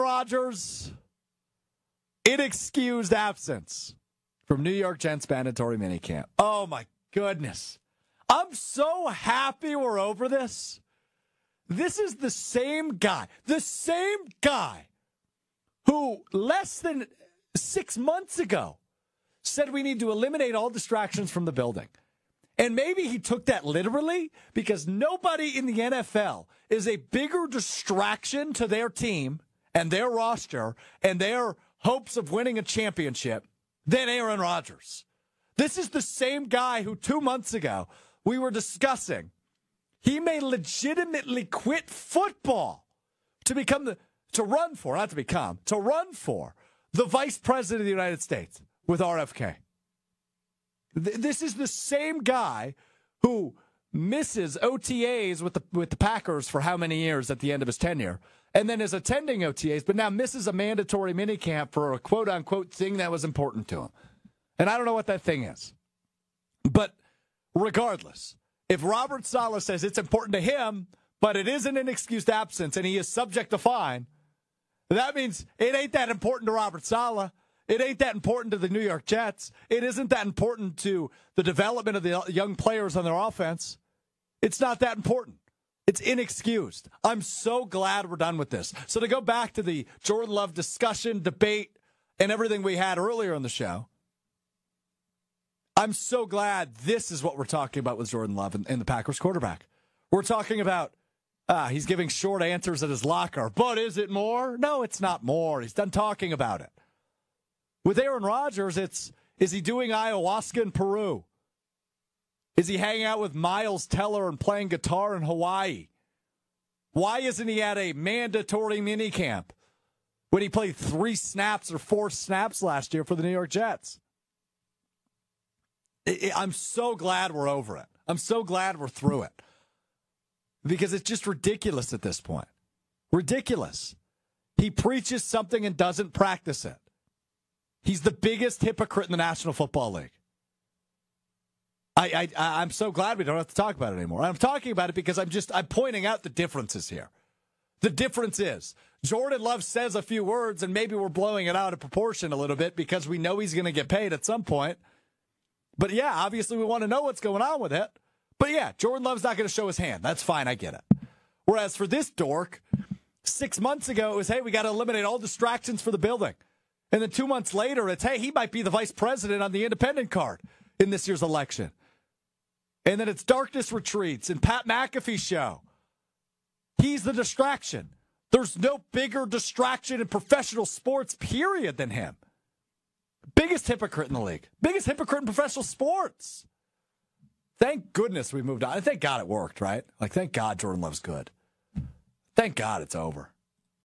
Rodgers, inexcused absence from New York Jets mandatory minicamp. Oh, my goodness. I'm so happy we're over this. This is the same guy who less than 6 months ago said we need to eliminate all distractions from the building. And maybe he took that literally because nobody in the NFL is a bigger distraction to their team and their roster and their hopes of winning a championship than Aaron Rodgers. This is the same guy who 2 months ago we were discussing he may legitimately quit football to run for the vice president of the United States with RFK. This is the same guy who misses OTAs with the Packers for how many years at the end of his tenure, and then is attending OTAs, but now misses a mandatory minicamp for a quote-unquote thing that was important to him. And I don't know what that thing is. But regardless, if Robert Saleh says it's important to him, but it is an inexcused absence and he is subject to fine, that means it ain't that important to Robert Saleh. It ain't that important to the New York Jets. It isn't that important to the development of the young players on their offense. It's not that important. It's inexcused. I'm so glad we're done with this. So to go back to the Jordan Love discussion, debate, and everything we had earlier on the show, I'm so glad this is what we're talking about with Jordan Love and the Packers quarterback. We're talking about he's giving short answers at his locker. But is it more? No, it's not more. He's done talking about it. With Aaron Rodgers, is he doing ayahuasca in Peru? Is he hanging out with Miles Teller and playing guitar in Hawaii? Why isn't he at a mandatory minicamp when he played 3 snaps or 4 snaps last year for the New York Jets? I'm so glad we're over it. I'm so glad we're through it. Because it's just ridiculous at this point. Ridiculous. He preaches something and doesn't practice it. He's the biggest hypocrite in the National Football League. I'm so glad we don't have to talk about it anymore. I'm talking about it because I'm pointing out the differences here. The difference is Jordan Love says a few words and maybe we're blowing it out of proportion a little bit because we know he's going to get paid at some point. But yeah, obviously we want to know what's going on with it. But yeah, Jordan Love's not going to show his hand. That's fine. I get it. Whereas for this dork, 6 months ago, it was, hey, we got to eliminate all distractions for the building. And then 2 months later, it's, hey, he might be the vice president on the independent card in this year's election. And then it's darkness retreats and Pat McAfee show. He's the distraction. There's no bigger distraction in professional sports, period, than him. Biggest hypocrite in the league. Biggest hypocrite in professional sports. Thank goodness we moved on. And thank God it worked, right? Like, thank God Jordan Love's good. Thank God it's over.